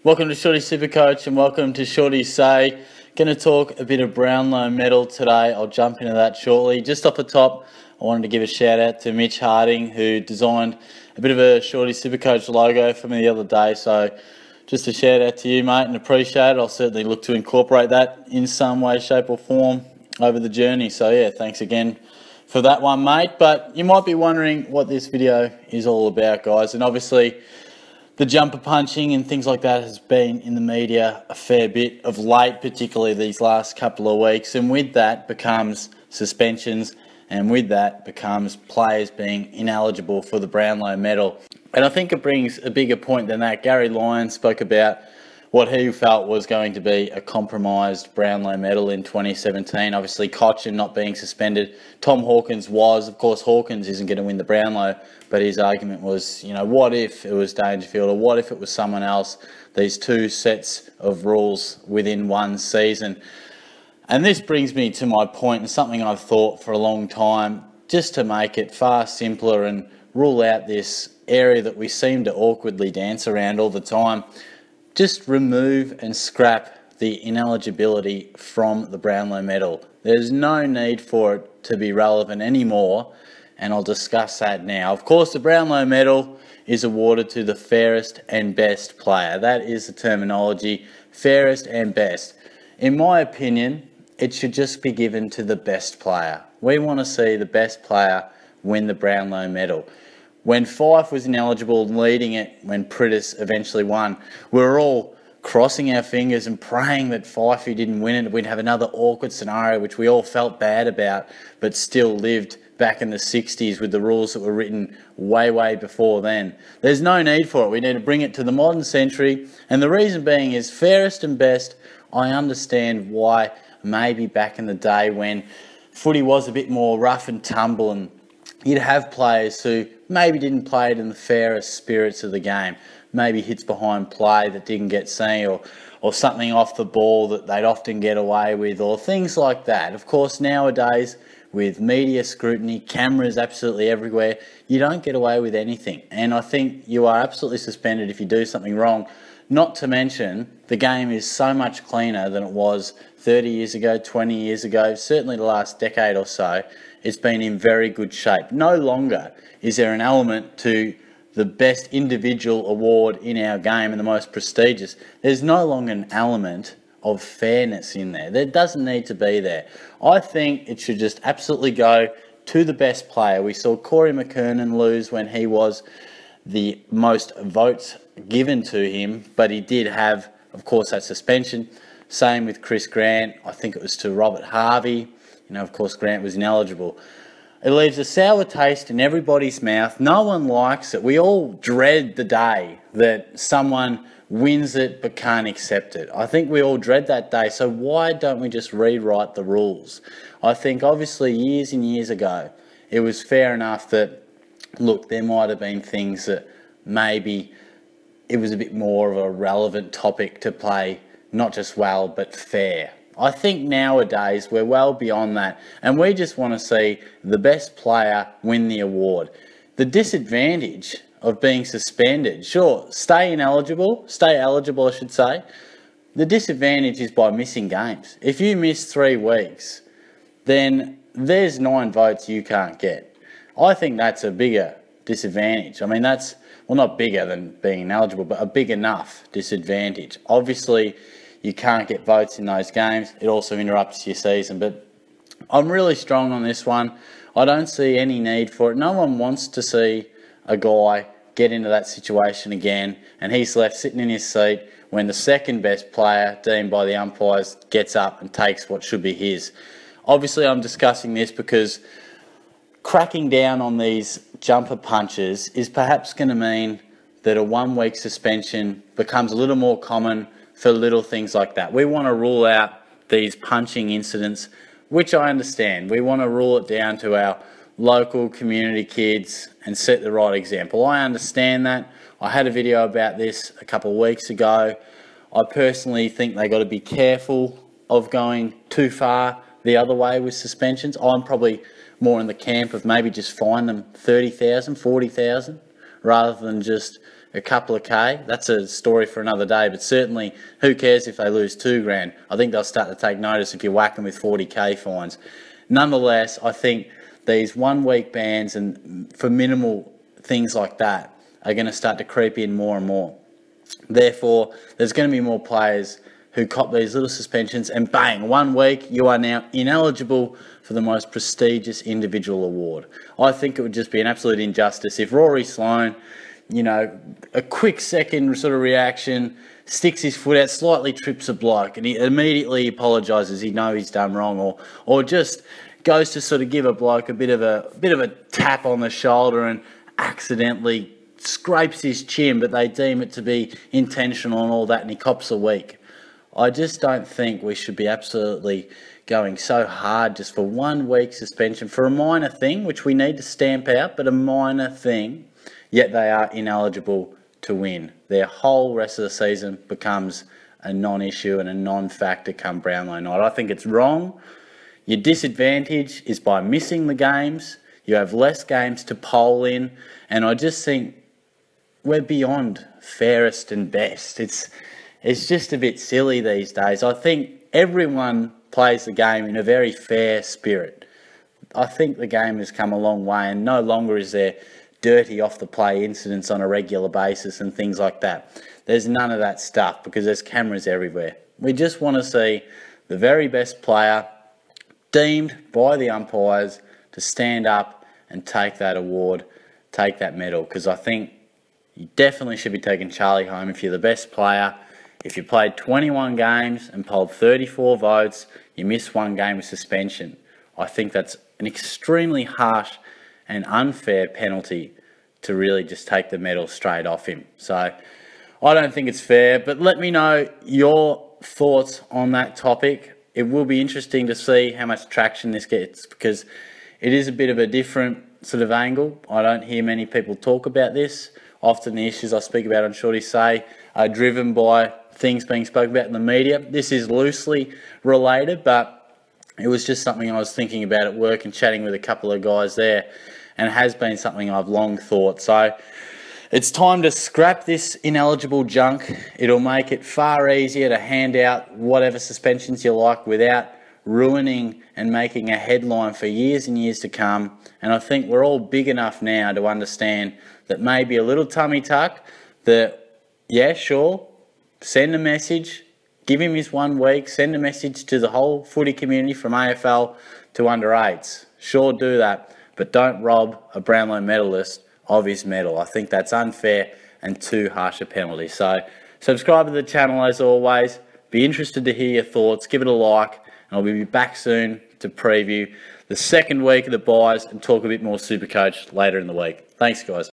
Welcome to Shorty Supercoach and welcome to Shorty Say. Going to talk a bit of Brownlow Medal today. I'll jump into that shortly. Just off the top, I wanted to give a shout out to Mitch Harding, who designed a bit of a Shorty Supercoach logo for me the other day. So just a shout out to you, mate, and appreciate it. I'll certainly look to incorporate that in some way, shape or form over the journey. So yeah, thanks again for that one, mate. But you might be wondering what this video is all about, guys. And obviously, the jumper punching and things like that has been in the media a fair bit of late, particularly these last couple of weeks. And with that becomes suspensions, and with that becomes players being ineligible for the Brownlow Medal. And I think it brings a bigger point than that. Gary Lyons spoke about what he felt was going to be a compromised Brownlow Medal in 2017. Obviously, Cochin not being suspended. Tom Hawkins was. Of course, Hawkins isn't going to win the Brownlow, but his argument was, you know, what if it was Dangerfield or what if it was someone else? These two sets of rules within one season. And this brings me to my point, and something I've thought for a long time, just to make it far simpler and rule out this area that we seem to awkwardly dance around all the time. Just remove and scrap the ineligibility from the Brownlow Medal. There's no need for it to be relevant anymore, and I'll discuss that now. Of course, the Brownlow Medal is awarded to the fairest and best player. That is the terminology, fairest and best. In my opinion, it should just be given to the best player. We want to see the best player win the Brownlow Medal. When Fife was ineligible and leading it, when Pritis eventually won, we were all crossing our fingers and praying that Fifey didn't win it. We'd have another awkward scenario, which we all felt bad about, but still lived back in the 60s with the rules that were written way before then. There's no need for it. We need to bring it to the modern century. And the reason being is fairest and best. I understand why maybe back in the day when footy was a bit more rough and tumble and you'd have players who maybe didn't play it in the fairest spirits of the game. Maybe hits behind play that didn't get seen, or something off the ball that they'd often get away with, or things like that. Of course, nowadays, with media scrutiny, cameras absolutely everywhere, you don't get away with anything. And I think you are absolutely suspended if you do something wrong. Not to mention, the game is so much cleaner than it was 30 years ago, 20 years ago, certainly the last decade or so. It's been in very good shape. No longer is there an element to the best individual award in our game and the most prestigious. There's no longer an element of fairness in there. There doesn't need to be there. I think it should just absolutely go to the best player. We saw Corey McKernan lose when he was the most votes given to him, but he did have, of course, that suspension. Same with Chris Grant. I think it was to Robert Harvey. You know, of course, Grant was ineligible. It leaves a sour taste in everybody's mouth. No one likes it. We all dread the day that someone wins it but can't accept it. I think we all dread that day. So why don't we just rewrite the rules? I think obviously years and years ago, it was fair enough that, look, there might have been things that maybe it was a bit more of a relevant topic to play, not just well, but fair. I think nowadays we're well beyond that, and we just want to see the best player win the award. The disadvantage of being suspended, sure, stay eligible, I should say. The disadvantage is by missing games. If you miss 3 weeks, then there's 9 votes you can't get. I think that's a bigger disadvantage. I mean, that's, well, not bigger than being ineligible, but a big enough disadvantage. Obviously, you can't get votes in those games. It also interrupts your season. But I'm really strong on this one. I don't see any need for it. No one wants to see a guy get into that situation again, and he's left sitting in his seat when the second best player, deemed by the umpires, gets up and takes what should be his. Obviously, I'm discussing this because cracking down on these jumper punches is perhaps going to mean that a 1-week suspension becomes a little more common for little things like that. We want to rule out these punching incidents, which I understand. We want to rule it down to our local community kids and set the right example. I understand that. I had a video about this a couple of weeks ago. I personally think they got to be careful of going too far the other way with suspensions. I'm probably more in the camp of maybe just fine them 30,000, 40,000, rather than just a couple of K, that's a story for another day. But certainly, who cares if they lose 2 grand? I think they'll start to take notice if you whack them with 40K fines. Nonetheless, I think these 1 week bans and for minimal things like that are going to start to creep in more and more. Therefore, there's going to be more players who cop these little suspensions, and bang, 1 week, you are now ineligible for the most prestigious individual award. I think it would just be an absolute injustice if Rory Sloane, you know, a quick second sort of reaction, sticks his foot out, slightly trips a bloke, and he immediately apologises. He knows he's done wrong, or just goes to sort of give a bloke a bit of a tap on the shoulder and accidentally scrapes his chin, but they deem it to be intentional and all that, and he cops a week. I just don't think we should be absolutely going so hard just for 1 week suspension for a minor thing, which we need to stamp out, but a minor thing, yet they are ineligible to win. Their whole rest of the season becomes a non-issue and a non-factor come Brownlow night. I think it's wrong. Your disadvantage is by missing the games. You have less games to poll in, and I just think we're beyond fairest and best. It's just a bit silly these days. I think everyone plays the game in a very fair spirit. I think the game has come a long way, and no longer is there dirty off the play incidents on a regular basis and things like that. There's none of that stuff because there's cameras everywhere. We just want to see the very best player deemed by the umpires to stand up and take that award, take that medal, because I think you definitely should be taking Charlie home if you're the best player. If you played 21 games and polled 34 votes, you miss 1 game with suspension. I think that's an extremely harsh and unfair penalty to really just take the medal straight off him. So I don't think it's fair, but let me know your thoughts on that topic. It will be interesting to see how much traction this gets because it is a bit of a different sort of angle. I don't hear many people talk about this. Often the issues I speak about on Shorty Say are driven by things being spoken about in the media. This is loosely related, but it was just something I was thinking about at work and chatting with a couple of guys there, and it has been something I've long thought. So it's time to scrap this ineligible junk. It'll make it far easier to hand out whatever suspensions you like without ruining and making a headline for years and years to come. And I think we're all big enough now to understand that maybe a little tummy tuck, that, yeah, sure, send a message, give him his 1 week, send a message to the whole footy community from AFL to under 8s. Sure, do that, but don't rob a Brownlow medalist of his medal. I think that's unfair and too harsh a penalty. So subscribe to the channel as always. Be interested to hear your thoughts. Give it a like, and I'll be back soon to preview the second week of the buys and talk a bit more Supercoach later in the week. Thanks, guys.